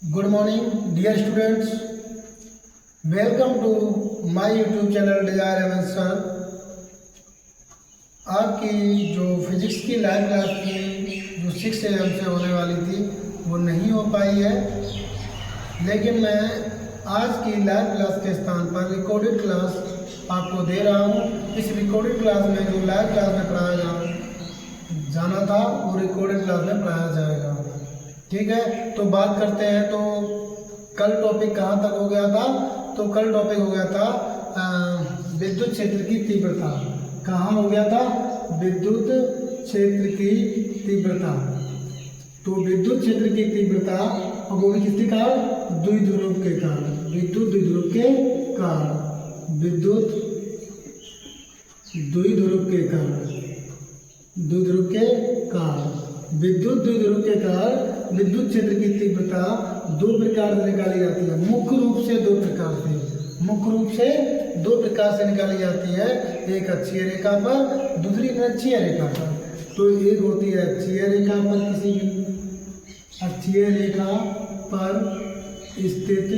Good morning dear students, welcome to my YouTube channel desire MS sir. आपकी जो physics की live class थी जो 6 AM से होने वाली थी वो नहीं हो पाई है, लेकिन मैं आज की लाइव क्लास के स्थान पर रिकॉर्डेड क्लास आपको दे रहा हूँ। इस रिकॉर्डेड क्लास में जो लाइव क्लास में पढ़ाया जाना था वो रिकॉर्डेड क्लास में पढ़ाया जाएगा। ठीक है, तो बात करते हैं। तो कल टॉपिक कहाँ तक हो गया था? तो कल टॉपिक हो गया था विद्युत क्षेत्र की तीव्रता। कहाँ हो गया था? विद्युत क्षेत्र की तीव्रता। तो विद्युत क्षेत्र की तीव्रता और वो भी किसके कारण? द्विध्रुव के कारण। विद्युत द्विध्रुव के कारण। विद्युत द्विध्रुव के कारण। द्विध्रुव के कारण। विद्युत द्विध्रुव के कारण विद्युत क्षेत्र की तीव्रता दो प्रकार से निकाली जाती है। मुख्य रूप से दो प्रकार से निकाली जाती है। एक अक्षीय रेखा पर, दूसरी अक्षीय रेखा पर। तो एक होती है अक्षीय रेखा पर, अक्षीय रेखा पर स्थित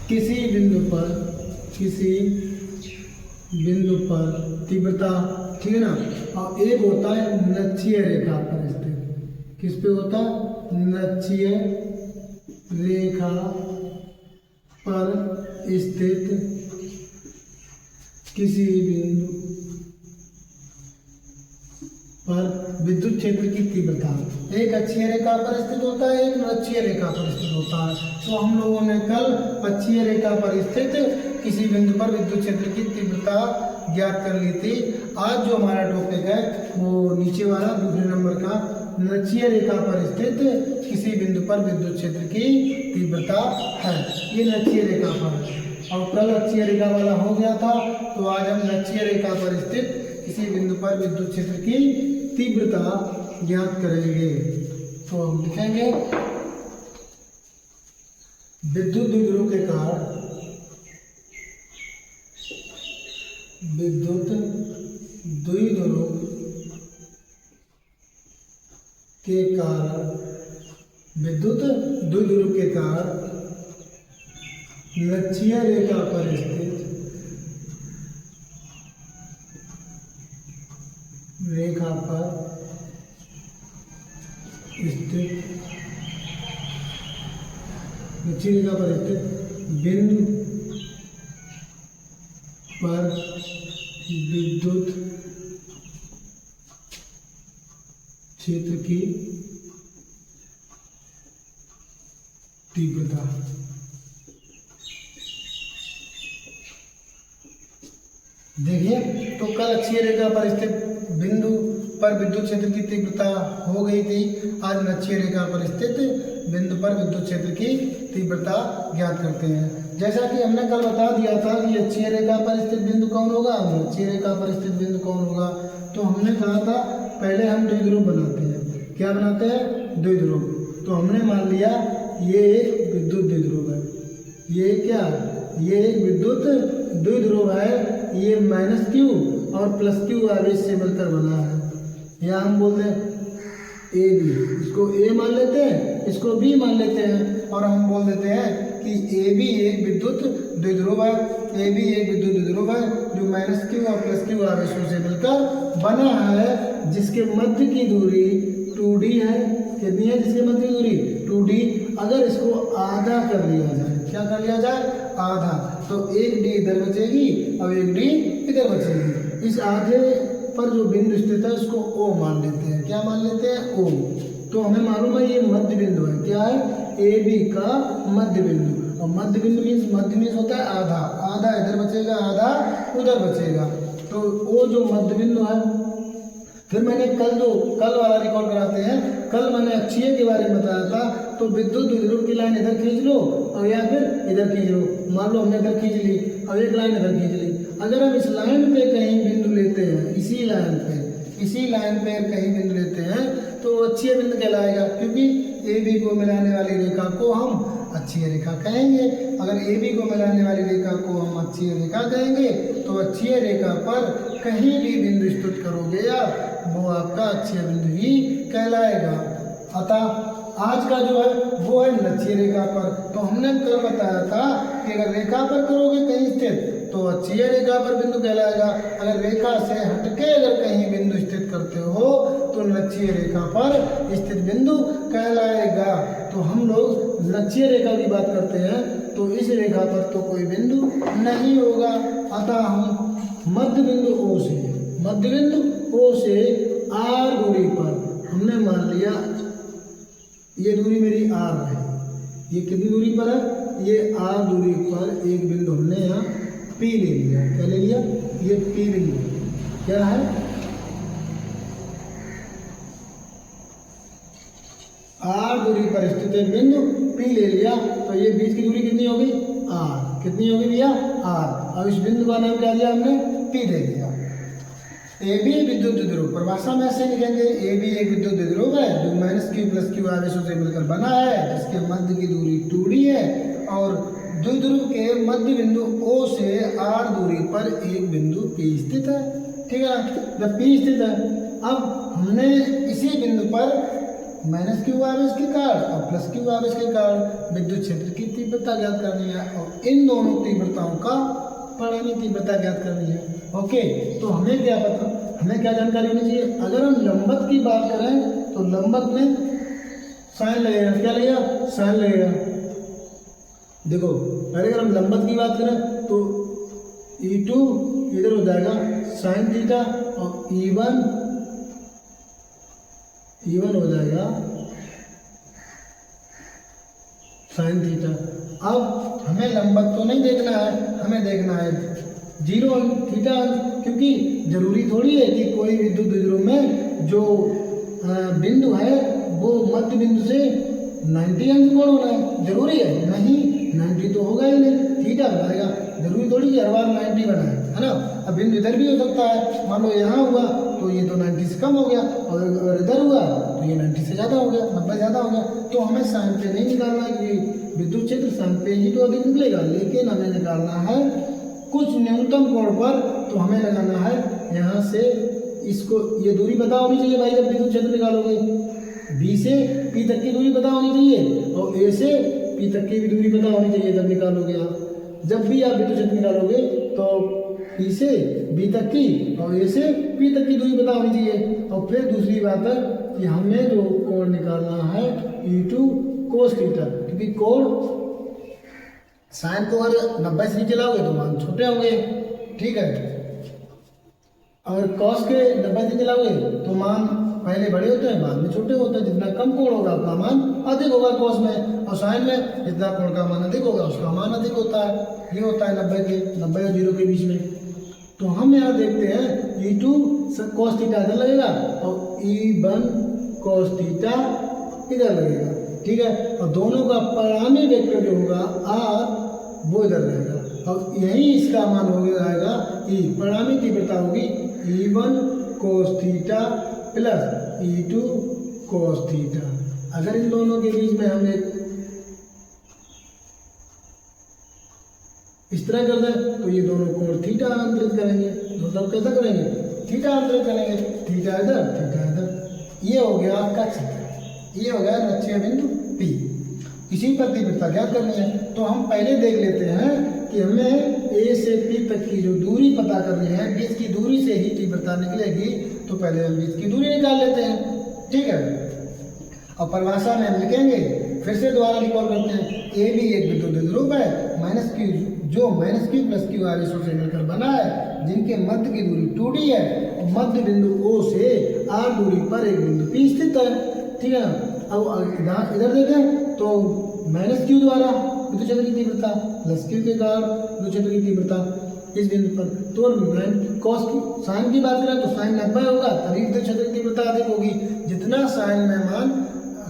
किसी बिंदु पर तीव्रता, ठीक है ना। और एक होता है नक्षीय रेखा पर स्थित। किस पे होता है? नक्षीय रेखा पर स्थित किसी बिंदु पर विद्युत क्षेत्र की तीव्रता। एक अक्षीय रेखा पर स्थित होता है, एक नक्षीय रेखा पर स्थित होता है। तो हम लोगों ने कल अक्षीय रेखा पर स्थित किसी बिंदु पर विद्युत क्षेत्र की तीव्रता ज्ञात कर ली थी। आज जो हमारा टॉपिक है वो नीचे वाला दूसरे नंबर का, नक्षीय रेखा पर स्थित किसी बिंदु पर विद्युत क्षेत्र की तीव्रता है। ये नक्षीय रेखा पर है और कल अक्षीय रेखा वाला हो गया था। तो आज हम नक्षीय रेखा पर स्थित किसी बिंदु पर विद्युत क्षेत्र की तीव्रता ज्ञात करेंगे। तो हम लिखेंगे विद्युत द्विध्रुव के कारण, विद्युत द्विध्रुव के कारण, विद्युत द्विध्रुव के कारण नक्षीय रेखा पर स्थित नक्षीय रेखा पर स्थित बिंदु पर विद्युत क्षेत्र की तीव्रता। देखिए, तो कल अक्षीय रेखा पर स्थित बिंदु पर विद्युत क्षेत्र की तीव्रता हो गई थी। आज नक्षीय रेखा पर स्थित बिंदु पर विद्युत क्षेत्र की तीव्रता ज्ञात करते हैं। जैसा कि हमने कल बता दिया था कि अक्षीय रेखा पर स्थित बिंदु कौन होगा, नक्षीय रेखा पर स्थित बिंदु कौन होगा। तो हमने कहा था पहले हम द्विध्रुव बनाते हैं। क्या बनाते हैं? द्विध्रुव। तो हमने मान लिया ये एक विद्युत द्विध्रुव है। ये क्या? ये एक विद्युत द्विध्रुव है। ये -q और +q आवेश से मिलकर बना है। या हम बोलते हैं AB, इसको A मान लेते हैं, इसको B मान लेते हैं और हम बोल देते हैं कि AB एक विद्युत द्विध्रुव है। AB एक विद्युत द्विध्रुव है जो -q और +q आवेशों से मिलकर बना है, जिसके मध्य की दूरी 2D है। कितनी है जिसके मध्य की दूरी? 2D। अगर इसको आधा कर लिया जाए, क्या कर लिया जाए? आधा, तो 1D इधर बचेगी और 1D इधर बचेगी। इस आधे पर जो बिंदु स्थित है उसको O मान लेते हैं। क्या मान लेते हैं? O। तो हमें मालूम है ये मध्य बिंदु है। क्या है? AB का मध्य बिंदु। और मध्य बिंदु मध्य मीन्स होता है आधा। आधा इधर बचेगा, आधा उधर बचेगा। तो O जो मध्य बिंदु है। फिर मैंने कल वाला रिकॉर्ड कराते हैं, कल मैंने अक्षीय के बारे में बताया था। तो विद्युत द्विध्रुव की लाइन इधर खींच लो और या फिर इधर खींच लो। मान लो हमने इधर खींच ली और एक लाइन इधर खींच ली। अगर हम इस लाइन पे कहीं बिंदु लेते हैं, इसी लाइन पे कहीं बिंदु लेते हैं तो अक्षीय बिंदु कहलाएगा, क्योंकि AB को मिलाने वाली रेखा को हम अक्षीय रेखा कहेंगे। अगर AB को मिलाने वाली रेखा को हम अक्षीय रेखा कहेंगे तो अक्षीय रेखा पर कहीं भी बिंदु स्थित करोगे या वो आपका अक्षीय बिंदु ही कहलाएगा। अतः आज का जो है वो है लक्ष्य रेखा पर। तो हमने कल बताया था कि अगर रेखा पर करोगे कहीं स्थित तो अक्षीय रेखा पर बिंदु कहलाएगा, अगर रेखा से हटके अगर कहीं बिंदु स्थित करते हो तो लक्ष्य रेखा पर स्थित बिंदु कहलाएगा। तो हम लोग लक्ष्य रेखा की बात करते हैं तो इस रेखा पर तो कोई बिंदु नहीं होगा। अतः हम मध्य बिंदु ओ से आर दूरी पर हमने मान लिया ये दूरी मेरी आर है, ये कितनी दूरी पर है, ये आर दूरी पर एक बिंदु हमने यहाँ पी ले लिया। क्या ले लिया, ये पी बिंदु क्या है, आर दूरी पर स्थित एक बिंदु पी ले लिया। तो ये बीच की दूरी कितनी होगी, आर, कितनी होगी भैया, आर। अब इस बिंदु का नाम क्या दिया हमने, पी दे दिया। ए बी विद्युत द्विध्रुव, परिभाषा में ऐसे लिखेंगे, ए बी एक विद्युत द्विध्रुव है जो -q+q आवेशों से मिलकर बना है, जिसके मध्य की दूरी 2d है और द्विध्रुव के मध्य बिंदु O से r दूरी पर एक बिंदु P स्थित है। ठीक है, जब P स्थित है, अब हमने इसी बिंदु पर -q आवेश के कारण और +q आवेश के कारण विद्युत क्षेत्र की तीव्रता ज्ञात करनी है और इन दोनों तीव्रताओं का परिणामी तीव्रता ज्ञात करनी है। ओके, तो हमें क्या पता, हमें क्या जानकारी होनी चाहिए। अगर हम लंबवत की बात करें तो लंबवत में साइन लगेगा, क्या लगेगा, साइन लगेगा। देखो पहले अगर हम लंबवत की बात करें तो E2 इधर हो जाएगा साइन थीटा और E1 हो जाएगा साइन थीटा। अब हमें लंबवत तो नहीं देखना है, हमें देखना है 0 थीटा, क्योंकि जरूरी थोड़ी है कि कोई विद्युत द्विध्रुव में जो बिंदु है वो मध्य बिंदु से 90 अंश कोण होना है, जरूरी है नहीं, 90 तो होगा ही नहीं, थीटा बनाएगा, जरूरी थोड़ी कि हर बार 90 बनाए, है ना। अब बिंदु इधर भी हो सकता है, मान लो यहाँ हुआ तो ये तो 90 से कम हो गया और अगर इधर हुआ तो ये 90 से ज़्यादा हो गया, 90 ज़्यादा हो गया। तो हमें साइन पे नहीं निकालना है कि विद्युत क्षेत्र साइन पे ही तो अधिक निकलेगा, लेकिन हमें निकालना है कुछ न्यूनतम कोण पर। तो हमें लगाना है यहाँ से इसको, ये दूरी पता होनी चाहिए भाई, जब विद्युत क्षेत्र निकालोगे बी से पी तक की दूरी पता होनी चाहिए और ए से पी तक की भी दूरी पता होनी चाहिए जब निकालोगे आप। जब भी आप विद्युत क्षेत्र निकालोगे तो पी से बी तक की और ए से पी तक की दूरी पता होनी चाहिए। और फिर दूसरी बात है कि हमें जो कोण निकालना है E2 cos थीटा, क्योंकि कोण साइन को अगर 90 से नीचे लाओगे तो मान छोटे होंगे, ठीक है, और कॉस के 90 से चलाओगे तो मान पहले बड़े होते हैं बाद में छोटे होते हैं। जितना कम कोण होगा उसका मान अधिक होगा कॉस में, और साइन में जितना कोण का मान अधिक होगा उसका मान अधिक होता है। ये होता है 90 और 0 के बीच में। तो हम यहाँ देखते हैं E2 cos थीटा इधर लगेगा और E1 cos थीटा इधर लगेगा, ठीक है, और दोनों का परिणामी वेक्टर जो होगा R वो इधर रहेगा और यही इसका मान हो जाएगा E। परिणामी तीव्रता होगी E1 cos theta plus E2 cos theta. अगर इन दोनों के बीच में हम एक इस तरह कर दें तो ये दोनों कोण थीटा अंतरित करेंगे, मतलब कैसा करेंगे, थीटा अंतरित करेंगे, थीटा इधर। ये हो गया आपका क्षेत्र, ये हो गया लक्ष्य बिंदु P। इसी पर तीव्रता ज्ञात करनी है। तो हम पहले देख लेते हैं कि हमें A से P तक की जो दूरी पता करनी है, बीच की दूरी से ही तीव्रता निकलेगी। तो पहले हम बीच की दूरी निकाल लेते हैं, ठीक है, और परिभाषा में हम लिखेंगे, फिर से दोबारा रिकॉल करते हैं। ए भी एक विद्युत द्विध्रुव है जो -q+q आवेशों से मिलकर बना है, जिनके मध्य की दूरी 2d है और मध्य बिंदु O से r दूरी पर एक बिंदु P स्थित है, ठीक है ना। अब इधर देखें तो -q द्वारा विद्युत क्षेत्र की तीव्रता प्लस q के कारण विद्युत क्षेत्र की तीव्रता इस बिंदु पर। तो कॉस की साइन की बात करें तो साइन 90 होगा, तभी विद्युत क्षेत्र की तीव्रता अधिक होगी। जितना साइन में मान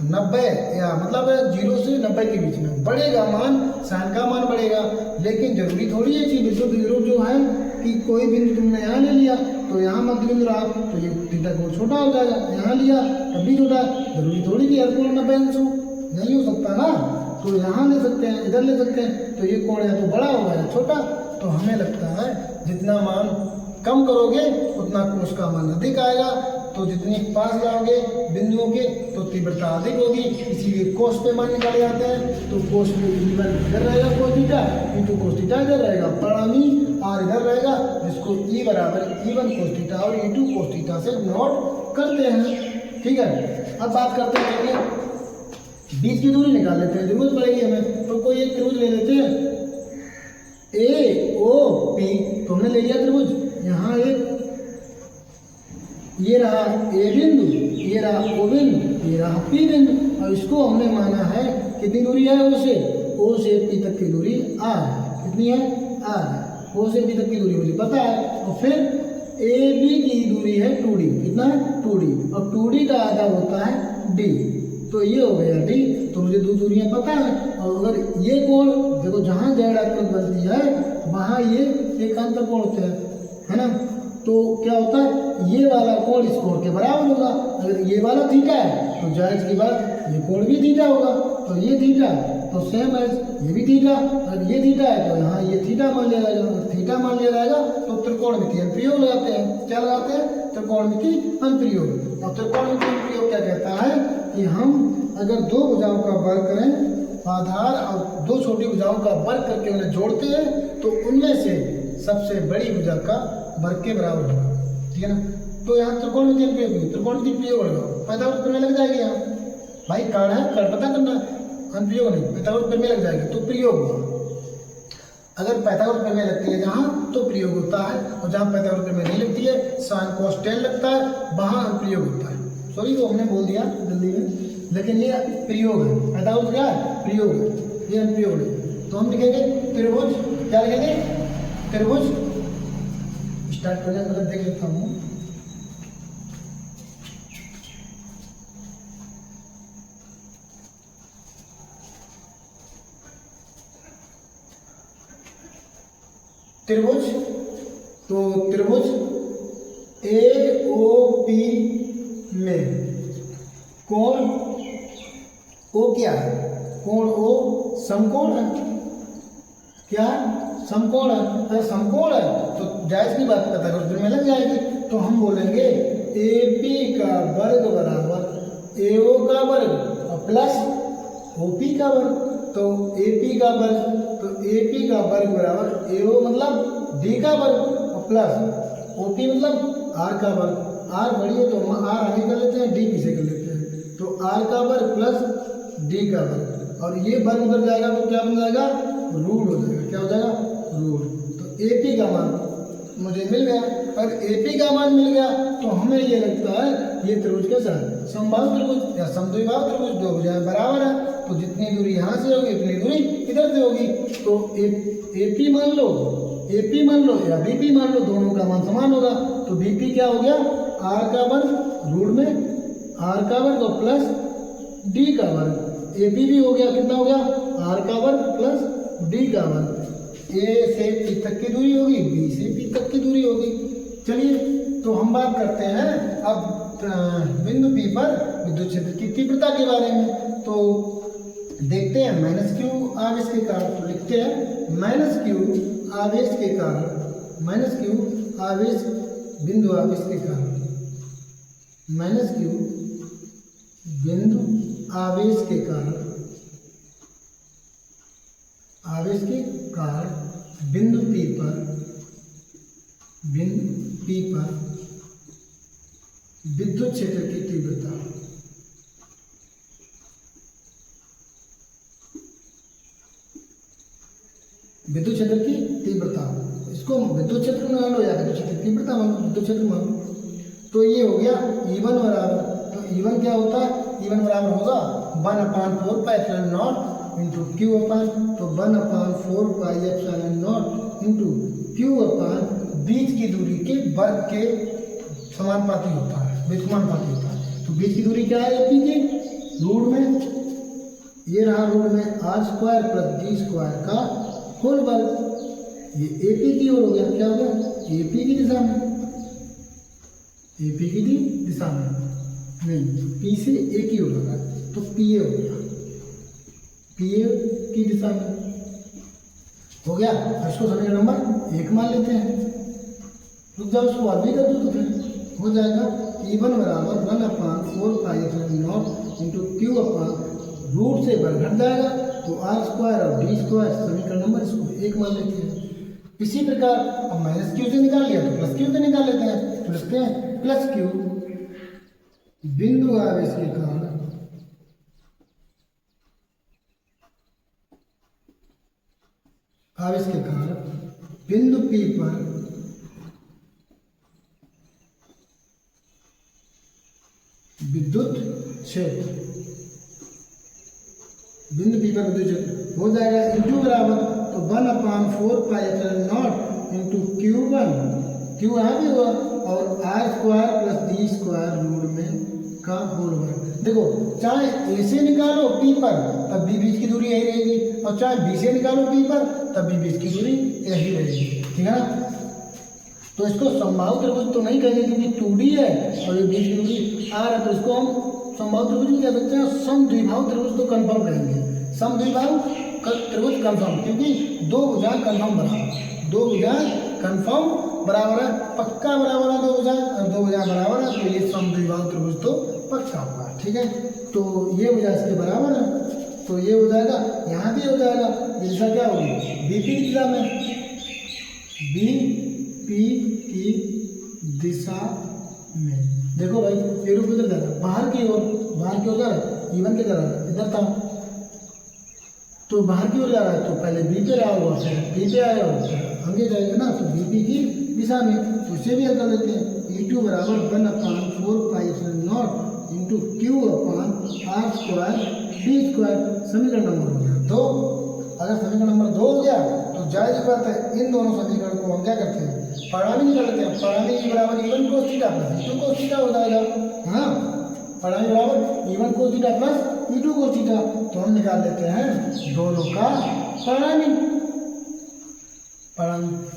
90 या मतलब 0 से 90 के बीच में बढ़ेगा मान, साइन का मान बढ़ेगा। लेकिन जरूरी थोड़ी है कि विद्युत द्विध्रुव जो है कि कोई बिंदु तुमने यहाँ ले लिया तो यहाँ मध्य बिंदु रहा तो ये थीटा कोण छोटा हो जाएगा, यहाँ लिया तब भी छोटा। जरूरी थोड़ी कि हर कोण 90 अंश हो, नहीं हो सकता ना। तो यहाँ ले सकते हैं, इधर ले सकते हैं, तो ये कोण या तो बड़ा होगा या छोटा। तो हमें लगता है जितना मान कम करोगे उतना कोण का मान अधिक आएगा, तो जितनी पास जाओगे बिंदुओं के तो तीव्रता अधिक होगी, इसीलिए कोस पे मान निकाले जाते हैं। तो कोस पे E1 इधर रहेगा cos theta, E2 cos theta इधर रहेगा, परिणामी R इधर रहेगा, जिसको E बराबर E1 कोस थीटा और E2 कोस थीटा से नोट करते हैं। ठीक है, अब बात करते हैं चलिए बीच की दूरी निकाल लेते हैं, जरूरत पड़ेगी हमें। तो कोई एक त्रिभुज ले लेते हैं AOP, तो हमने ले लिया त्रिभुज, यहाँ एक ये रहा A बिंदु, ये रहा O बिंदु, ये रहा P बिंदु, और इसको हमने माना है कितनी दूरी है O से P तक की दूरी R, कितनी है R, O से P तक की दूरी मुझे पता है। और फिर AB की दूरी है 2D, कितना है 2D, और 2D का आधा होता है D, तो ये हो गया D। तो मुझे दो दूरियां पता है, और अगर ये कोण देखो जहाँ z आकृति बनती है वहाँ ये एक अंतर कोण होते हैं, है ना, तो क्या होता है ये वाला कोण इस कोण के बराबर होगा। अगर ये वाला थीटा है तो जायज की बात ये कोण भी थीटा होगा, तो ये थीटा तो सेम है, ये भी थीटा, अगर ये थीटा है तो यहाँ ये थीटा मान लिया जाएगा, अगर थीटा मान लिया जाएगा तो त्रिकोणमितीय अनुप्रयोग लगाते हैं। क्या लगाते हैं? त्रिकोणमितीय अनुप्रयोग। और त्रिकोणमितीय अनुप्रयोग क्या कहता है कि हम अगर दो भुजाओं का वर्ग करें, आधार और दो छोटी भुजाओं का वर्ग करके उन्हें जोड़ते हैं तो उनमें से सबसे बड़ी भुजा का वर्ग के बराबर होगा, ठीक है ना। तो यहाँ त्रिकोणमितीय अनुप्रयोग, त्रिकोणमितीय प्रयोग लगाओ, पाइथागोरस प्रमेय लग जाएगी। यहाँ भाई कारण है, कारण पता करना, अनुप्रयोग नहीं, पाइथागोरस प्रमेय लग जाएगी तो प्रयोग होगा। अगर पाइथागोरस प्रमेय लगती है जहाँ तो प्रयोग होता है, और जहाँ पाइथागोरस प्रमेय नहीं लगती है sin cos tan लगता है वहाँ अनुप्रयोग होता है। सॉरी वो हमने बोल दिया जल्दी में, लेकिन ये प्रयोग है, पाइथागोरस क्या है? प्रयोग है, ये अनुप्रयोग है। तो हम लिखेंगे त्रिभुज, क्या लिखेंगे? त्रिभुज। स्टार्ट करने गलत देख लेता हूँ, त्रिभुज। तो त्रिभुज AOP में कोण O क्या है? कोण O समकोण है, क्या है? समकोण है। अगर समकोण है तो जायज की बात पाइथागोरस प्रमेय लग जाएगी। तो हम बोलेंगे AP का वर्ग बराबर AO का वर्ग और प्लस OP का वर्ग। तो AP का वर्ग, तो AP का वर्ग बराबर AO मतलब D का वर्ग और प्लस OP मतलब R का वर्ग। R बड़ी है तो हम R आगे कर लेते हैं, D पीछे कर लेते हैं, तो R का वर्ग प्लस D का वर्ग, और ये वर्ग उधर जाएगा तो क्या बन जाएगा? रूट हो जाएगा। क्या हो जाएगा? रूट। तो AP का मान मुझे मिल गया। अगर AP का मान मिल गया तो हमें ये लगता है ये त्रिभुज कैसा है? समबाहु त्रिभुज या समद्विबाहु त्रिभुज, दो भुजाएं बराबर है, तो जितनी दूरी यहाँ से होगी उतनी दूरी इधर से होगी। तो AP मान लो, AP मान लो या BP मान लो, दोनों का मान समान होगा। तो BP क्या हो गया? R का वर्ग रूट में R का वर्ग और प्लस D का वर्ग। AP भी हो गया, कितना हो गया? R का वर्ग प्लस D का वर्ग। A से P तक की दूरी होगी, B से P तक की दूरी होगी। चलिए तो हम बात करते हैं अब बिंदु P पर विद्युत क्षेत्र की तीव्रता के बारे में। तो देखते हैं -q आवेश के कारण, तो लिखते हैं -q आवेश के कारण, -q आवेश बिंदु आवेश के कारण, -q बिंदु आवेश के कारण, आवेश के कारण बिंदु P पर, बिंदु P पर विद्युत क्षेत्र की तीव्रता, विद्युत क्षेत्र की तीव्रता, इसको विद्युत क्षेत्र मान लो या विद्युत क्षेत्र की तीव्रता मान लो, विद्युत क्षेत्र मान लो। तो ये हो गया E1 बराबर, तो E1 क्या होता है? E1 बराबर होगा 1/4 pi epsilon not into Q अपान, तो 1/4 pi epsilon not into Q अपान बीच की दूरी के वर्ग के समानुपाती होता है, समानुपाती होता है। तो बीच की दूरी क्या है AP की? रूट में, ये रहा रूट में R² प्लस D² का होल वर्ग। ये AP की ओर हो गया, क्या हो गया? AP की दिशा में, AP की दिशा में नहीं, P से A की ओर होगा तो PA हो गया, PA की दिशा में हो गया। इसको समीकरण नंबर 1 मान लेते हैं। रुक जाओ, उसको और भी कर दो तो फिर हो जाएगा E1 बराबर 1/4πε0 इंटू क्यू अपॉन रूट से बर घट जाएगा तो आर स्क्वायर और डी स्क्वायर समीकरण नंबर इसको 1 मान लेते हैं। इसी प्रकार अब माइनस क्यू से निकाल लिया तो प्लस क्यू से निकाल लेते हैं, तो लिखते हैं प्लस क्यू बिंदु आवेश के कारण बिंदु P पर विद्युत क्षेत्र बिंदु P पर विद्युत क्षेत्र हो जाएगा इंटू बराबर तो 1/4πε0 इंटू Q1 क्यू यहाँ भी हुआ और r square plus D square root में का होल वर्ग। देखो चाहे ए से निकालो पी पर तब भी बीच की दूरी यही रहेगी और चाहे बी से निकालो पी पर तब भी बीच की दूरी यही रहेगी, ठीक है ना। तो इसको समबाहु त्रिभुज तो नहीं कहेंगे क्योंकि 2D है और ये बीच की दूरी r है, तो इसको हम समबाहु त्रिभुज भी कह सकते हैं। समद्विबाहु त्रिभुज तो कंफर्म कहेंगे, समद्विबाहु त्रिभुज कंफर्म, क्योंकि दो भुजाएं कंफर्म बराबर, दो भुजाएं कंफर्म बराबर है, पक्का बराबर है दो भुजाएं और दो भुजाएं बराबर है, तो ये समद्विबाहु त्रिभुज तो पक्का होगा, ठीक है। तो ये भुजा इसके बराबर है तो ये हो जाएगा, यहाँ भी हो जाएगा, ये दिशा क्या होगी बीपी की दिशा में, बीपी की दिशा में। देखो भाई ये रूप इधर जा रहा है बाहर की ओर, बाहर की ओर जा रहा है E1 के जा रहा है इधर था तो बाहर की ओर जा रहा है तो पहले बी पे रहा होगा फिर बी पे आएगा आगे जाएगा ना, तो बीपी की दिशा में, तो इसे भी हल कर लेते हैं। E2 बराबर 1/4πε0 into Q upon are square D square समीकरण नंबर हो गया 2। अगर समीकरण नंबर 2 हो गया तो जायज बात है इन दोनों समीकरण को हम क्या करते हैं परिणामी निकाल लेते हैं। परिणामी बराबर E1 cos theta plus E2 cos theta हो जाएगा, हाँ परिणामी बराबर E1 cos theta plus E2 cos theta, तो हम निकाल लेते हैं दोनों का परिणामी।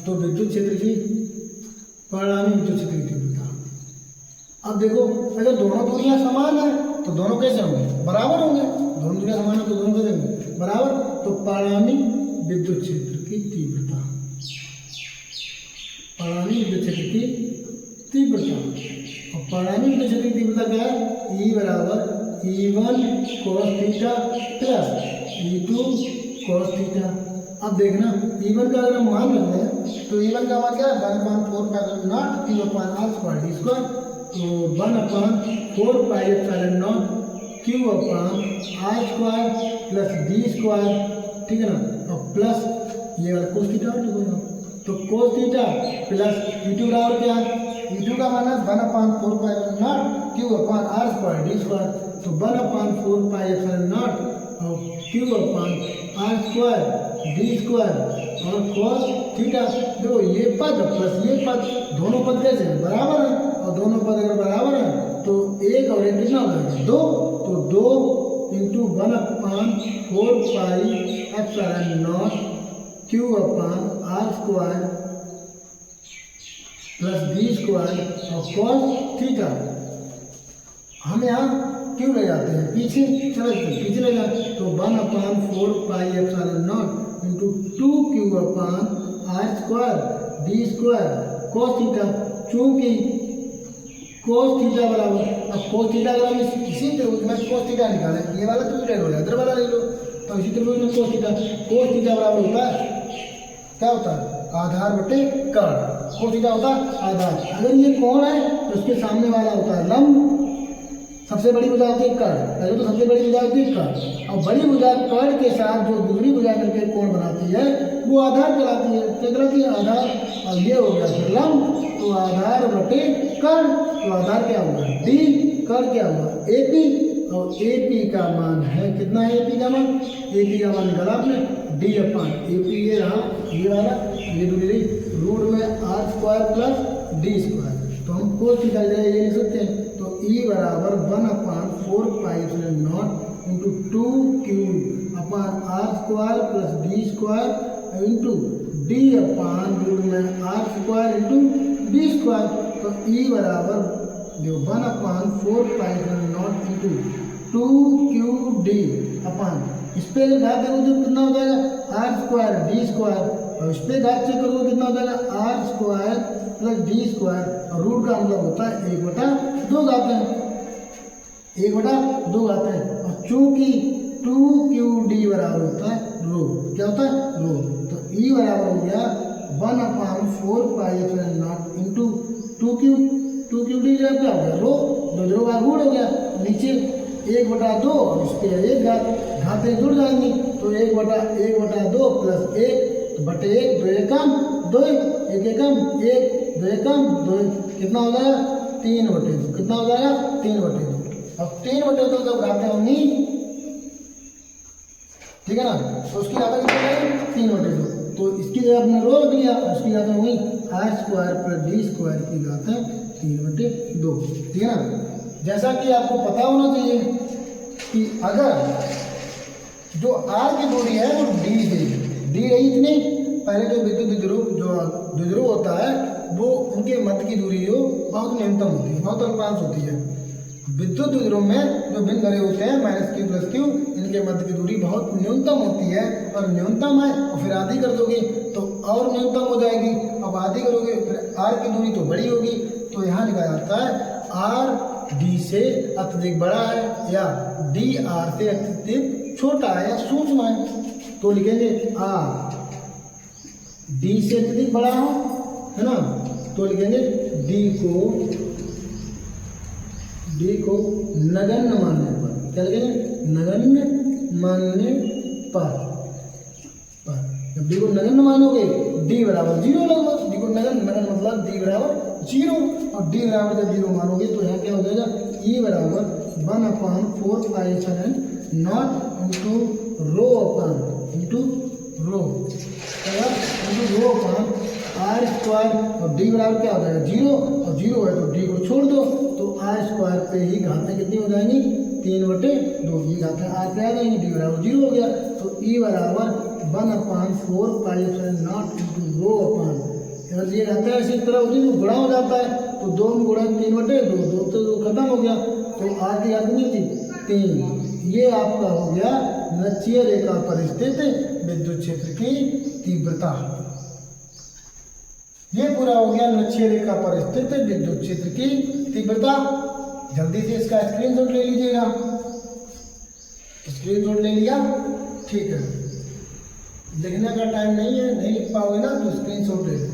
तो विद्युत क्षेत्र की परिणामी विद्युत क्षेत्र की तीव्रता। अब देखो अगर दोनों दूरियां समान है तो दोनों कैसे होंगे बराबर होंगे, दोनों दूरियां समान है तो दोनों कैसे होंगे बराबर। तो परिणामी विद्युत क्षेत्र की तीव्रता, परिणामी विद्युत क्षेत्र की तीव्रता और परिणामी विद्युत क्षेत्र की तीव्रता क्या है E बराबर E1 cos theta plus E2 cos theta. अब देखना E1 का अगर हम मान रखते हैं तो E1 का मान क्या है 1/4πε0 Q upon are square D square, तो 1/4πε0 Q upon are square plus D square, ठीक है ना, और प्लस ये वाला कोस थीटा होगा, तो कोस थीटा प्लस E2 बराबर क्या है E2 का मान है 1/4πε0 Q upon are square D square, तो 1/4πε0 और Q upon are square D square और cos थीटा। देखो ये पद प्लस ये पद दोनों पद कैसे हैं बराबर है, और दोनों पद अगर बराबर है तो एक और एक कितना हो जाएगा 2, तो 2 into 1/4πε0 Q upon are square plus D square और cos थीटा। हम यहाँ क्यों ले जाते हैं पीछे, चलो पीछे ले जाते तो 1/4πε0 into 2Q upon are square D square cos theta, चूंकि cos थीटा बराबर, अब cos थीटा अगर हम इसी त्रिभुज में cos थीटा निकालें, ये वाला तो इधर हो जाए इधर वाला ले लो, तो इसी त्रिभुज में cos थीटा बराबर होता है क्या होता है आधार बटे कर्ण, cos थीटा होता है आधार। अगर ये कोण है तो उसके सामने वाला होता है लंब, सबसे बड़ी भुजा होती है कर्ण, पहले तो सबसे बड़ी भुजा होती है कर्ण, और बड़ी भुजा कर्ण के साथ जो दूसरी भुजा मिलकर कोण बनाती है वो आधार कहलाती है, क्या कहलाती है आधार। और ये हो गया फिर लंब, तो आधार बटे कर्ण, तो आधार क्या हुआ डी, कर्ण क्या हुआ AP, और AP का मान है कितना है AP का मान, AP का मान निकाला आपने D अपॉन AP, ये रहा ये वाला, ये दूरी रही रूट में are square plus D square, तो हम कोस थीटा ये लिख सकते हैं, तो E बराबर 1/4πε0 into 2Q upon are square plus D square into D upon root में are square into D square, तो E बराबर जो 1/4πε0 इंटू 2QD अपॉन इस पे अगर ध्यान देखो तो कितना हो जाएगा आर स्क्वायर डी स्क्वायर और इस पर घात चेक करोगे कितना हो जाएगा r square plus D square, और रूट का मतलब होता है 1/2 घात है, 1/2 घात है। और चूंकि 2qd बराबर होता है रो, क्या होता है रो, तो ई बराबर हो गया 1/4πε0 इंटू 2qd क्या हो गया रो, दो का गुण हो गया, नीचे 1/2 और इस पे 1 घातें जुड़ जाएंगी, तो 1/2 प्लस 1 बटे 1 2 एकम 2 1 एकम 1 2 एकम 2, कितना हो जाएगा 3/2, कितना हो जाएगा 3/2। अब 3/2 जब घातें होंगी, ठीक है ना, तो उसकी घातें कितनी जाएगी 3/2, तो इसकी जगह आपने रो रख लिया, उसकी घातें होंगी r square plus D square की घातें 3/2, ठीक है ना। जैसा कि आपको पता होना चाहिए कि अगर जो आर की दूरी है वो डी है, डी रही इतनी, पहले जो विद्युत द्विध्रुव होता है वो उनके मध्य की दूरी जो बहुत न्यूनतम होती है, बहुत अल्पांश होती है। विद्युत द्विध्रुव में जो भिन्न धरे होते हैं -q प्लस q, इनके मध्य की दूरी बहुत न्यूनतम होती है, और न्यूनतम है और फिर आधी कर दोगे तो और न्यूनतम हो जाएगी, अब आधी करोगे फिर आर की दूरी तो बड़ी होगी, तो यहाँ लिखा जाता है आर डी से अत्यधिक बड़ा है या डी आर से अत्यधिक छोटा है या सूक्ष्म है, तो लिखेंगे आर डी से अत्यधिक बड़ा है ना, तो लिखेंगे डी को नगण्य मानने पर, क्या लिखेंगे नगण्य मानने पर, जब डी को नगण्य मानोगे डी बराबर 0 लगभग, डी को नगण्य मतलब डी बराबर 0, और डी बराबर जब 0 मानोगे तो यहाँ क्या हो जाएगा ई बराबर 1/4πε0 into rho upon R square, और डी बराबर क्या हो जाएगा 0, और 0 है तो डी को छोड़ दो, तो आर स्क्वायर पे ही घातें कितनी हो जाएंगी 3/2, ये घातें आर पे आ जाएंगी, डी बराबर 0 हो गया, तो ई बराबर 1/4πε0 इंटू रो अपन, अगर ये रहता है इसी तरह उसी को गुणा हो जाता है, तो 2 में गुणा 3/2, 2 तो 2 खत्म हो गया, तो आर की घात नहीं थी 3, ये आपका हो गया नक्षीय रेखा पर स्थित विद्युत क्षेत्र की तीव्रता। ये पूरा हो गया नक्षीय रेखा पर स्थित विद्युत क्षेत्र की तीव्रता। जल्दी से इसका स्क्रीनशॉट ले लीजिएगा, स्क्रीनशॉट ले लिया, ठीक है, लिखने का टाइम नहीं है, नहीं लिख पाओगे ना तो स्क्रीनशॉट ले लो,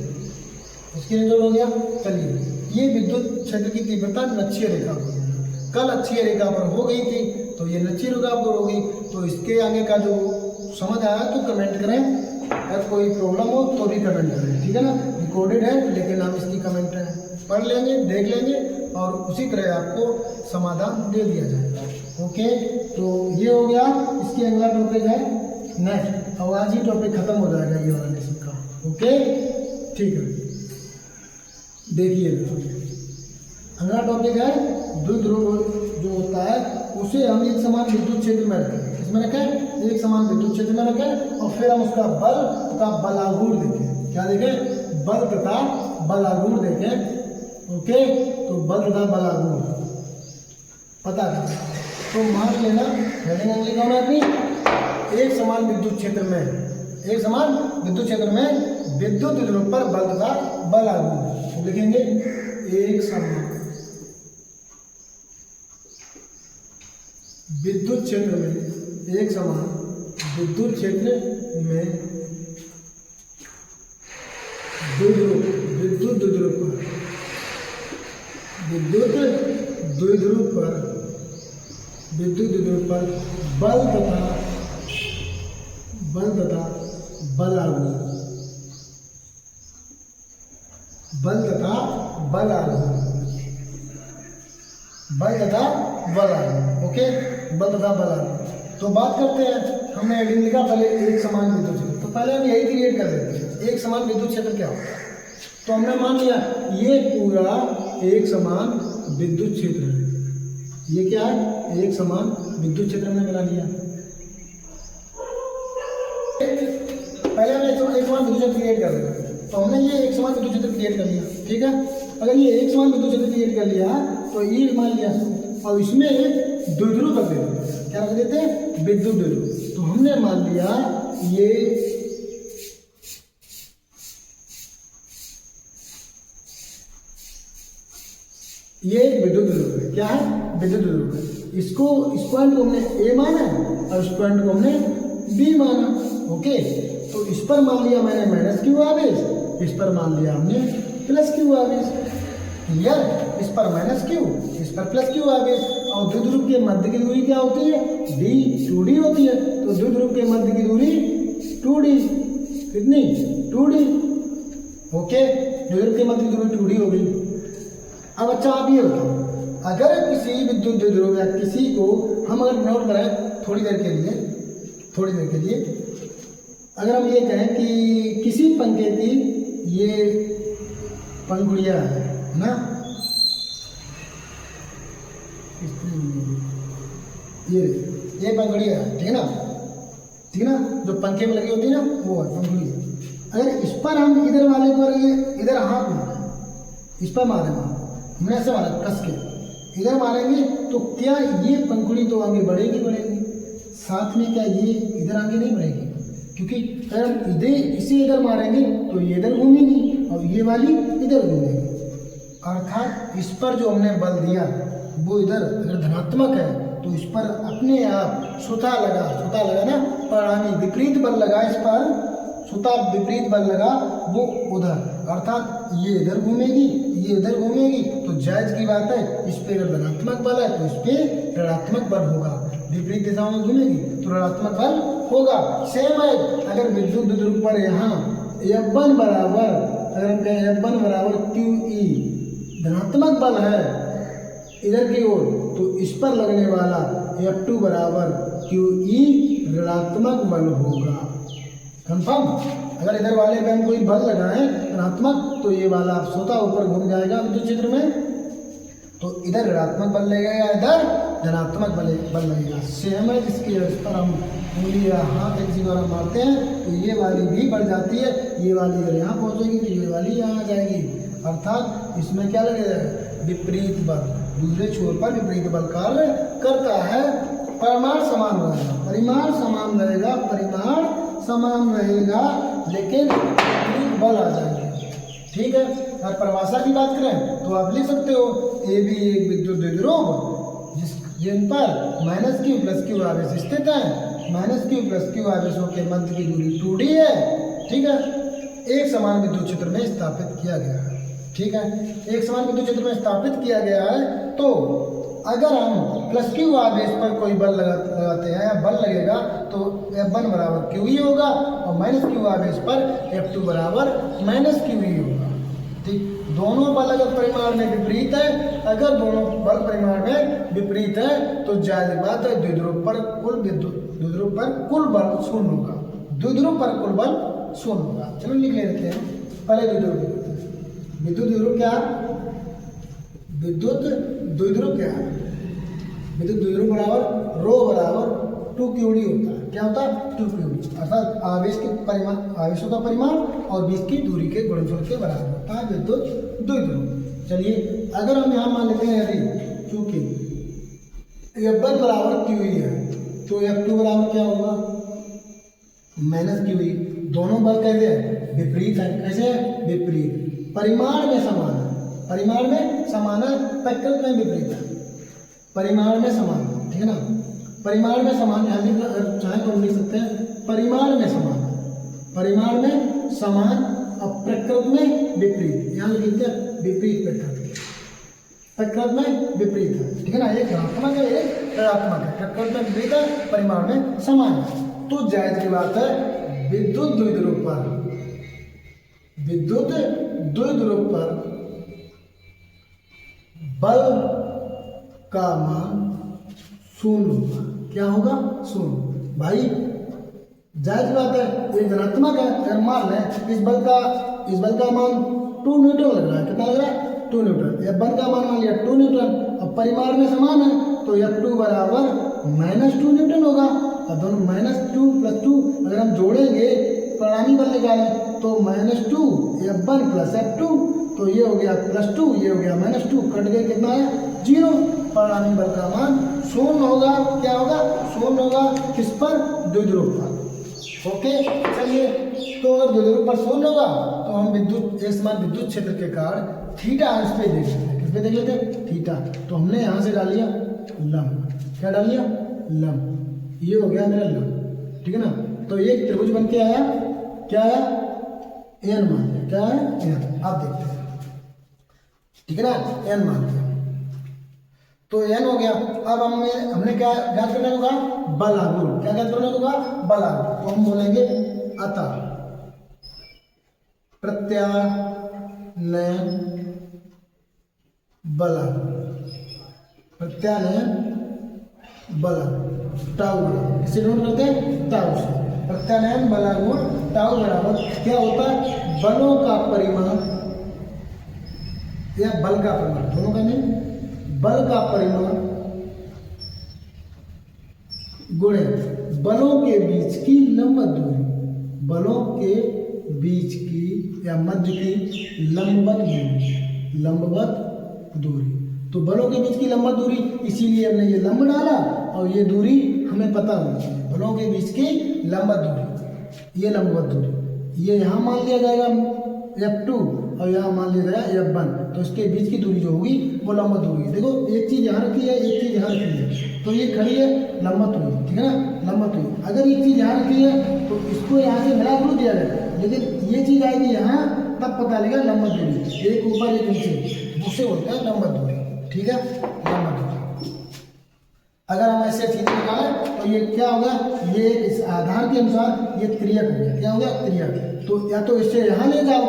स्क्रीनशॉट हो गया। चलिए, ये विद्युत क्षेत्र की तीव्रता नक्षीय रेखा पर, कल अक्षीय रेखा पर हो गई थी, तो ये नक्षीय रेखा पर हो गई, तो इसके आगे का जो समझ आया तो कमेंट करें, अगर कोई प्रॉब्लम हो तो भी कमेंट करें, ठीक है ना, रिकॉर्डेड है लेकिन हम इसकी कमेंट पढ़ लेंगे, देख लेंगे, और उसी तरह आपको समाधान दे दिया जाएगा। ओके, तो ये हो गया, इसके अगला टॉपिक है नेक्स्ट, और आज ही टॉपिक खत्म हो जाएगा ये वाला लेसन का। ओके, ठीक है, देखिए अगला टॉपिक है द्विध्रुव जो होता है उसे हम एक समान विद्युत क्षेत्र में रखें, इसमें रखें एक समान विद्युत क्षेत्र में रखें, और फिर हम उसका बल तथा बलागुण देखें, क्या देखें बल तथा बलागुण देखें। ओके, तो बल तथा बलागुण पता है, तो मान लेना हेडिंग लिखा होना अपनी, एक समान विद्युत क्षेत्र में, एक समान विद्युत क्षेत्र में विद्युत द्विध्रुव पर बल तथा बलागुण, तो लिखेंगे एक समान विद्युत क्षेत्र में, एक समान विद्युत क्षेत्र में विद्युत द्विध्रुव पर बल तथा बलागुण, ओके, बल तथा बलागुण। तो बात करते हैं, हमने हेडिंग लिखा पहले एक समान विद्युत क्षेत्र, तो पहले हम यही क्रिएट कर देते हैं, एक समान विद्युत क्षेत्र क्या होता है, तो हमने मान लिया ये पूरा एक समान विद्युत क्षेत्र है, ये क्या है एक समान विद्युत क्षेत्र हमने बना लिया। पहले हमने एक समान विद्युत क्षेत्र क्रिएट कर दिया, तो हमने ये एक समान विद्युत क्षेत्र क्रिएट कर लिया, ठीक है। अगर ये एक समान विद्युत क्षेत्र क्रिएट कर लिया तो ये मान लिया, और इसमें एक द्विध्रुव कर देते, क्या कर देते हैं विद्युत द्विध्रुव, तो हमने मान लिया ये ये एक विद्युत ध्रुव है। क्या है? विद्युत ध्रुव है। इसको इस पॉइंट को हमने ए माना और इस पॉइंट को हमने बी माना। ओके, तो इस पर मान लिया मैंने माइनस क्यू आवेश, इस पर मान लिया हमने प्लस क्यू आवेश। क्लियर? इस पर माइनस क्यू, इस पर प्लस क्यू आवेश। और द्विध्रुव के मध्य की दूरी क्या होती है? डी, 2d होती है। तो द्विध्रुव के मध्य की दूरी 2d, कितनी? 2d। ओके, द्विध्रुव के मध्य की दूरी 2d हो गई। अब अच्छा आप ये बताओ, अगर किसी विद्युत द्विध्रुव या किसी को हम अगर नोट कराएं थोड़ी देर के लिए अगर हम ये कहें कि किसी पंखे की ये पंखुड़ियाँ है ना, ये पंखुड़ियाँ है, ठीक है ना, जो पंखे में लगी होती है ना वो है पंखुड़ियाँ। अगर इस पर हम इधर वाले पर ये इधर हाथ मारें, इस पर मारेंगे, हमने ऐसे मारा कस के इधर मारेंगे तो क्या ये पंखुड़ी तो आगे बढ़ेगी, साथ में क्या ये इधर आगे नहीं बढ़ेगी? क्योंकि अगर हम इसे इधर मारेंगे तो ये इधर घूमेगी और ये वाली इधर घूमेगी। अर्थात इस पर जो हमने बल दिया वो इधर अगर धनात्मक है तो इस पर अपने आप स्वतः लगा ना, परिणामी विपरीत बल लगा, इस पर स्वतः विपरीत बल लगा वो उधर, अर्थात ये इधर घूमेगी, ये इधर घूमेगी। तो जायज की बात है, इस पे अगर धनात्मक बल है तो इस पे ऋणात्मक बल होगा, विपरीत दिशाओं में घूमेगी तो ऋणात्मक बल होगा। सेम है अगर विद्युत द्विध्रुव पर यहाँ F1 बराबर, अगर हम कहें F1 बराबर QE धनात्मक बल है इधर की ओर, तो इस पर लगने वाला F2 बराबर QE ऋणात्मक बल होगा। कंफर्म? अगर इधर वाले पे हम कोई बल लगाएं ऋणात्मक तो ये वाला स्वतः ऊपर घूम जाएगा विद्युत क्षेत्र में, तो इधर ऋणात्मक बल लगेगा, इधर धनात्मक बल लगेगा। सेम है, जिसकी इस पर हम उंगली या हाथ एक जगह मारते हैं तो ये वाली भी बढ़ जाती है, ये वाली अगर यहाँ पहुँचेगी तो ये वाली यहाँ आ जाएगी। अर्थात इसमें क्या लगेगा? विपरीत बल, दूसरे छोर पर विपरीत बल कार्य करता है। परिमाण समान रहेगा, परिमाण समान रहेगा लेकिन विपरीत बल आ जाएंगे। ठीक है, और परिभाषा की बात करें तो आप लिख सकते हो ए भी एक विद्युत द्विध्रुव जिन पर माइनस क्यू प्लस क्यू आवेश स्थित है, माइनस क्यू प्लस क्यू आवेशों के मध्य की दूरी 2d है। ठीक है, एक समान विद्युत क्षेत्र में स्थापित किया गया है। ठीक है, एक समान विद्युत क्षेत्र में स्थापित किया गया है। तो अगर हम प्लस क्यू आवेश पर कोई बल लगाते हैं या बल लगेगा तो F1 बराबर QE होगा और माइनस क्यू आवेश पर F2 बराबर माइनस QE होगा। ठीक, दोनों बल अगर परिमाण में विपरीत है, अगर दोनों बल परिमाण में विपरीत है तो जायज बात है द्विध्रुव पर कुल बल शून्य होगा, द्विध्रुव पर कुल बल शून्य होगा। चलो लिख लेते हैं पहले द्विध्रुव। विद्युत द्विध्रुव क्या है? विद्युत द्विध्रुव बराबर रो बराबर 2QD होता है। क्या होता है? 2QD, अर्थात आवेश के परिमाण, आवेशों का परिमाण और बीच की दूरी के गुणनफल के बराबर होता है विद्युत द्विध्रुव। चलिए, अगर हम यहाँ मान लेते हैं यदि चूंकि F1 बराबर QE है तो F2 बराबर क्या होगा? Minus QE। दोनों बल कैसे हैं? विपरीत है। कैसे है? विपरीत। परिमाण में समान है, परिमाण में समान है, प्रकृति में विपरीत है। परिमाण में समान, ठीक है ना, परिमाण में समान, यहाँ चाहे तो लिख सकते हैं परिमाण में समान, परिमाण में समान और प्रकृति में विपरीत। यहाँ लिखते हैं विपरीत प्रकृति में विपरीत है। ठीक है ना, एक धनात्मक है एक ऋणात्मक है, प्रकृति में विपरीत है, परिमाण में समान है। तो जायज की बात है विद्युत द्विध्रुव पर बल का मान शून्य होगा। क्या होगा? शून्य। भाई जायज बात है, ये धनात्मक है, अगर मान लें इस बल का मान 2 न्यूटन लग रहा है। कितना लग रहा है? 2 न्यूटन। या बल का मान लिया 2 न्यूटन और परिमाण में समान है तो F2 बराबर -2 न्यूटन होगा। और दोनों -2 + 2 अगर हम जोड़ेंगे परिणामी बल निकालें तो -2 F1 + F2, तो ये हो गया +2, ये हो गया -2, कट गए, कितना है? 0। परिणामी बल का मान शून्य होगा। क्या होगा? शून्य होगा। किस पर? द्विध्रुव पर। ओके, चलिए, तो अगर द्विध्रुव पर शून्य होगा तो हम एक समान विद्युत क्षेत्र के कारण थीटा अंश पे देख सकते हैं। पे देख लेते हैं थीटा, तो हमने यहाँ से डाल लिया लंब, क्या डाल लिया लंब, ये हो गया मेरा लंब, ठीक है ना। तो एक त्रिभुज बन के आया, क्या आया एन मान लिया, क्या है एन, आप देखते हैं, ठीक है ना, एन मान लिया, तो एन हो गया। अब हमने क्या ज्ञात करने को कहा, बल आघूर्ण, क्या ज्ञात करने को कहा, बल आघूर्ण, तो हम बोलेंगे अतः प्रत्यानयन बल आघूर्ण, प्रत्यानयन बल आघूर्ण टाउ बराबर, किसे नोट करते हैं टाउ से, प्रत्यानयन बल आघूर्ण टाउ बराबर क्या होता है, बलों का परिमाण या बल का परिमाण, दोनों का नहीं, बल का परिमाण गुणे बलों के बीच की लंबवत दूरी, बलों के बीच की या मध्य की लंबवत दूरी, लंबवत दूरी, तो बलों के बीच की लंबवत दूरी, इसीलिए हमने ये लंब डाला और ये दूरी हमें पता होनी चाहिए, बलों के बीच की लंबवत दूरी, ये लंबवत दूरी, ये यहाँ मान लिया जाएगा F2 और यहाँ मान लिया गया F1, तो इसके बीच की दूरी जो होगी वो लंबवत दूरी है। देखो एक चीज़ यहाँ रखी है, एक चीज़ यहाँ रखी है, तो ये खड़ी है लंबवत हुई, ठीक है ना, लंबवत हुई। अगर एक चीज़ यहाँ रखी है तो इसको यहाँ से मिला दूर दिया जाएगा, लेकिन ये चीज़ आएगी यहाँ, तब पता लगेगा लंबवत दूरी, एक ऊपर एक नीचे, उसे बोलते हैं लंबवत दूरी, ठीक है, लंबवत दूरी। अगर हम ऐसे थीटा निकालें तो ये क्या होगा, ये इस आधार के अनुसार ये त्रियक हो गया, क्या हो गया त्रियक, तो या तो इससे यहाँ ले जाओ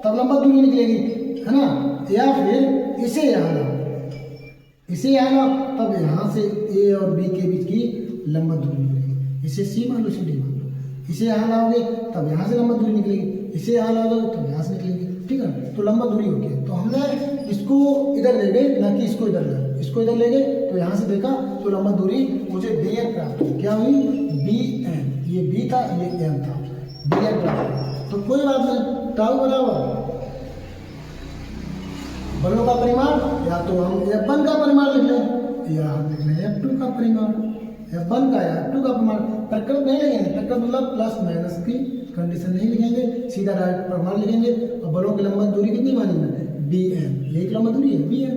तब लंबवत दूरी निकलेगी, है ना, या फिर इसे यहाँ लाओ, इसे यहाँ लाओ तब यहाँ से ए और बी के बीच की लंबवत दूरी निकलेगी, इसे सी मान लो, इसे डी मान लो, इसे यहाँ लाओगे तब यहाँ से लंबवत दूरी निकलेगी, इसे यहाँ लाओगे तब यहाँ से निकलेगी, ठीक है, तो लंबवत दूरी होगी। तो हमने इसको इधर ले गए, ना कि इसको इधर ले, इसको इधर ले गए तो यहाँ से देखा तो लंबवत दूरी मुझे बी एन प्राप्त हुई, क्या हुई बी एन, ये बी था ये एन था, बी एन प्राप्त हुआ। तो कोई बात नहीं, टाउ बराबर बलों का परिमाण, या तो हम F1 का परिमाण लिख लें या हम लिख लें F2 का परिमाण, F1 का या F2 का परिमाण, प्रकृत नहीं लिखेंगे, प्रकृत मतलब प्लस माइनस की कंडीशन नहीं लिखेंगे, सीधा डायरेक्ट परिमाण लिखेंगे। और बलों की लंबवत दूरी कितनी मानी है, बी एन, यही लंबवत दूरी है बी एन।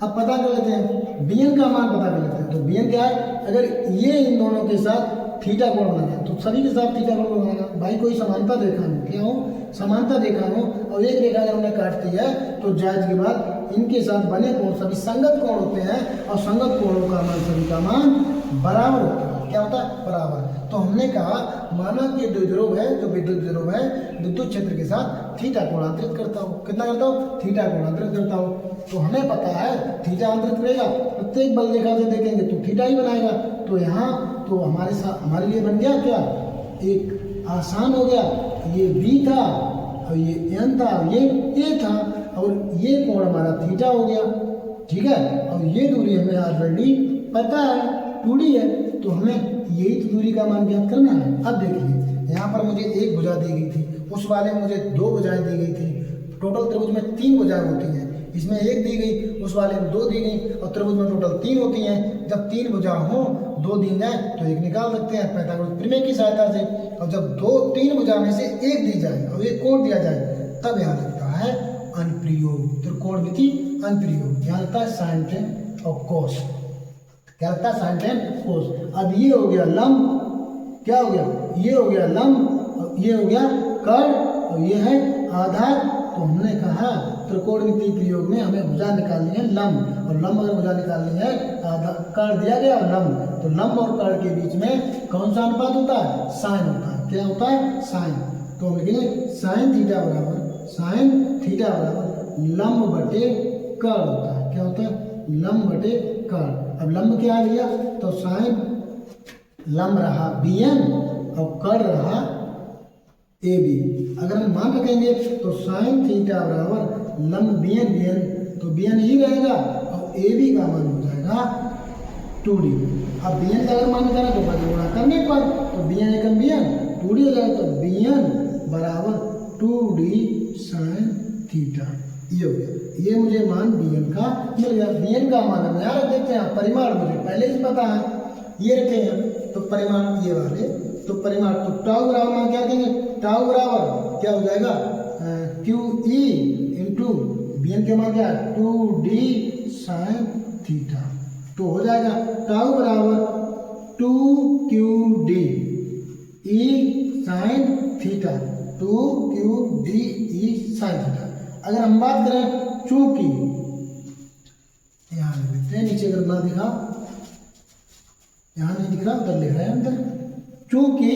अब पता कर लेते हैं बी एन का मान पता कर लेते हैं, तो बी एन क्या है, अगर ये इन दोनों के साथ थीटा कोण बनाना है तो सभी के साथ थीटा कोण बनाएगा, भाई कोई समानता देखा हो, क्या हो समानता देखा हो, और एक रेखा अगर हमने काट दी है तो जायज के बाद इनके साथ बने कोण सभी संगत कोण होते हैं, और संगत कोणों का मान सभी का मान बराबर होता है, क्या होता है बराबर। तो हमने कहा माना कि द्विध्रुव है, जो विद्युत ध्रुव है विद्युत क्षेत्र के साथ थीटा कोणांतरित करता हो, कितना करता हो थीटा कोणांतरित करता हो, तो हमें पता है थीटा अंतरित करेगा, प्रत्येक बल रेखा से देखेंगे तो थीटा ही बनाएगा, तो यहाँ तो हमारे साथ हमारे लिए बन गया क्या, एक आसान हो गया, ये बी था और ये एन था और ये ए था, और ये कोण हमारा थीटा हो गया, ठीक है, और ये दूरी हमें ऑलरेडी पता है 2D है, तो हमें यही तो दूरी का मान ज्ञात करना है। अब देखिए यहाँ पर मुझे एक भुजा दी गई थी, उस वाले में मुझे 2 भुजाएं दी गई थी, टोटल त्रिभुज में 3 भुजाएं होती हैं, इसमें 1 दी गई, उस वाले में 2 दी गई, और त्रिभुज में टोटल 3 होती हैं। जब 3 भुजा हो 2 दी जाए तो 1 निकाल सकते हैं पाइथागोरस प्रमेय की सहायता से, और जब 3 भुजा में से 1 दी जाए और एक कोण दिया जाए तब यहाँ लगता है अनुप्रयोग, त्रिकोणमिति अनुप्रयोग, यहाँ लगता है साइन टेन और कोस, क्या लगता है साइन टेन कोस। अब ये हो गया लंब, क्या हो गया ये हो गया लंब, और ये हो गया कर्ण, और ये है आधार। तो हमने कहा त्रिकोणमिति प्रयोग में हमें भुजा निकालनी है लंब, और लंब अगर भुजा निकालनी है आधार कर्ण दिया गया और लंब, तो लंब और कर्ण के बीच में कौन सा अनुपात होता है साइन होता है, क्या होता है साइन। तो हम लिखेंगे साइन थीटा बराबर लंब बटे कर्ण होता है, क्या होता है लंब बटे कर्ण। अब लंब क्या लिया तो साइन लंब रहा बी एन और कर्ण रहा ए बी। अगर हम मान रखेंगे तो साइन थीटा बराबर लंब बी एन, तो बी एन ही रहेगा और ए बी का मान हो जाएगा 2D। अब बी एन का अगर मान निकालना तो गुणा करने पर तो बी एन एकम बी एन 2D हो जाएगा, तो बी एन बराबर 2D साइन थीटा, ये हो गया। ये मुझे मान बी एन का मिल गया। बी एन का मान हम यहाँ रख देते हैं, परिमाण मुझे पहले ही पता है, ये रखेंगे तो परिमाण ये वाले, तो परिमाण तो टाउ बराबर मान क्या रखेंगे, टाउ बराबर क्या हो जाएगा क्यू ई इंटू bn के मान क्या है 2d sin थीटा। तो हो जाएगा टाउ बराबर 2qd e sin theta 2qd e sin theta. अगर हम बात करें चूंकि, यहाँ लिखते हैं, नीचे अगर ना दिखा, यहाँ नहीं दिख रहा, उधर लिख रहे हैं अंदर, चूंकि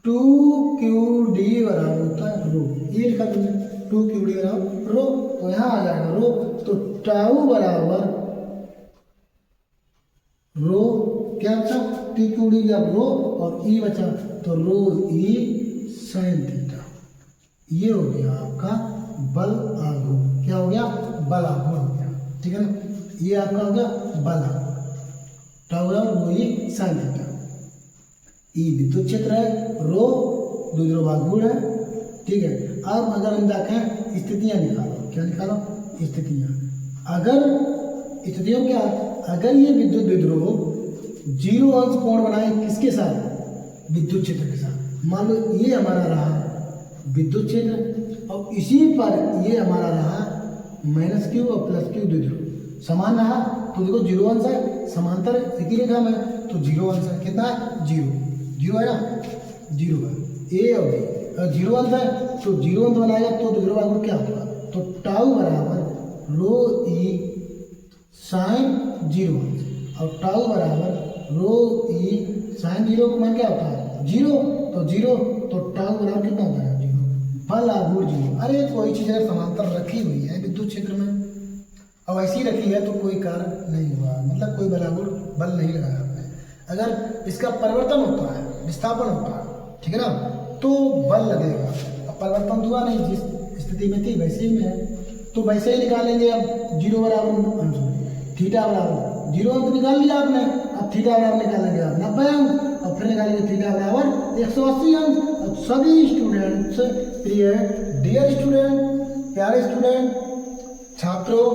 2qd बराबर होता है रो, ये लिखा तुमने 2qd बराबर रो, तो यहाँ आ जाएगा रो। तो टाउ बराबर रो क्या बचा, tqd का रो और ई बचा, तो रो ई sin थीटा। ये हो गया आपका बल आघूर्ण। क्या हो गया, बल आघूर्ण हो गया, ठीक है ना। ये आपका हो गया बल आघूर्ण, टाउ बराबर रो ई sin थीटा। ई विद्युत क्षेत्र है, रो द्विध्रुव आघूर्ण है, ठीक है। अब अगर हम देखें स्थितियां निकालो, क्या निकालो, स्थितियां। अगर स्थितियों क्या, अगर ये विद्युत द्विध्रुव 0 अंश कोण बनाए किसके साथ, विद्युत क्षेत्र के साथ। मान लो ये हमारा रहा विद्युत क्षेत्र और इसी पर ये हमारा रहा -q और +q द्विध्रुव समान रहा, तो देखो 0 अंश है, समांतर एक ही रेखा में, तो 0 अंश है, कितना है 0 है ना, 0 है ए और बी। अगर 0 अंश है तो 0 अंश बनाएगा तो द्विध्रुव आघूर्ण क्या होगा, तो टाउ बराबर रो ई sin 0 अंश और टाउ बराबर रो ई sin 0 का मान क्या होता है 0, तो 0, तो टाउ बराबर कितना होता है 0, बल आघूर्ण 0। अरे कोई चीज़ अगर समांतर रखी हुई है विद्युत क्षेत्र में और ऐसी रखी है तो कोई कार्य नहीं हुआ, मतलब कोई बल आघूर्ण बल नहीं लगाया आपने। अगर इसका परिवर्तन होता है, विस्थापन होता है, ठीक है ना, तो बल लगेगा। अब परिवर्तन हुआ नहीं, जिस स्थिति में थी वैसे ही में है, तो वैसे ही निकालेंगे। अब 0 बराबर थीटा बराबर 0 अंक निकाल लिया आपने, अब थीटा बराबर निकालेंगे आप 90 अंक और फिर निकालेंगे थीटा बराबर 180 अंक। अब सभी स्टूडेंट्स, प्रिय डियर स्टूडेंट, प्यारे स्टूडेंट, छात्रों,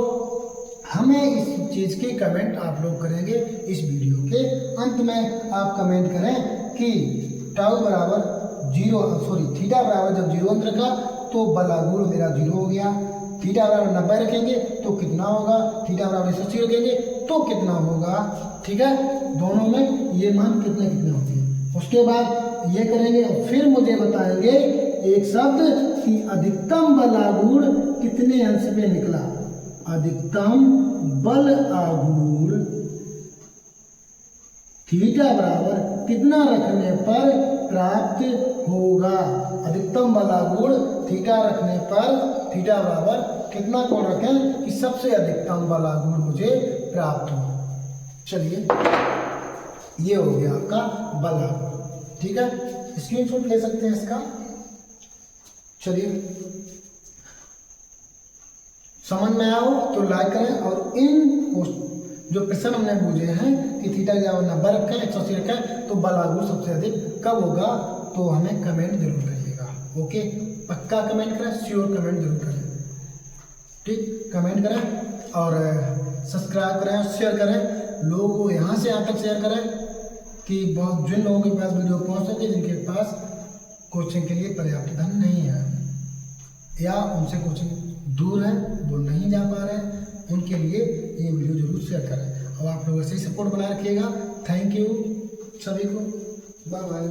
हमें इस चीज़ के कमेंट आप लोग करेंगे। इस वीडियो के अंत में आप कमेंट करें कि टाउ बराबर 0, थीटा बराबर जब 0 अंक रखा तो बल आघूर्ण मेरा 0 हो गया, थीटा बराबर 90 रखेंगे तो कितना होगा, थीटा बराबर 180 रखेंगे तो कितना होगा, ठीक है। दोनों में ये मान कितने कितने होते हैं, उसके बाद ये करेंगे और फिर मुझे बताएंगे एक शब्द कि अधिकतम बल आघूर्ण कितने अंश पे निकला, अधिकतम बल आघूर्ण थीटा बराबर कितना रखने पर प्राप्त होगा, अधिकतम बल आघूर्ण थीटा रखने पर थीटा बराबर कितना कोण रखें कि सबसे अधिकतम बल आघूर्ण मुझे प्राप्त हो। चलिए, ये हो गया आपका बल आघूर्ण, ठीक है। स्क्रीनशॉट ले सकते हैं इसका। चलिए, समझ में आओ तो लाइक करें और इन जो प्रश्न हमने पूछे हैं कि थीटा की जगह 90 रखें, 180 रखें, तो बल आघूर्ण सबसे अधिक कब होगा, तो हमें कमेंट जरूर करिएगा। ओके, पक्का कमेंट करें, श्योर कमेंट जरूर करें, ठीक। कमेंट करें और सब्सक्राइब करें, शेयर करें, लोगों को यहाँ से यहाँ तक शेयर करें कि बहुत जिन लोगों के पास वीडियो पहुँच सके, जिनके पास कोचिंग के लिए पर्याप्त धन नहीं है या उनसे कोचिंग दूर है, वो नहीं जा पा रहे हैं, उनके लिए ये वीडियो जरूर शेयर करें। और आप लोग ऐसे ही सपोर्ट बनाए रखिएगा। थैंक यू सभी को, बाय बाय।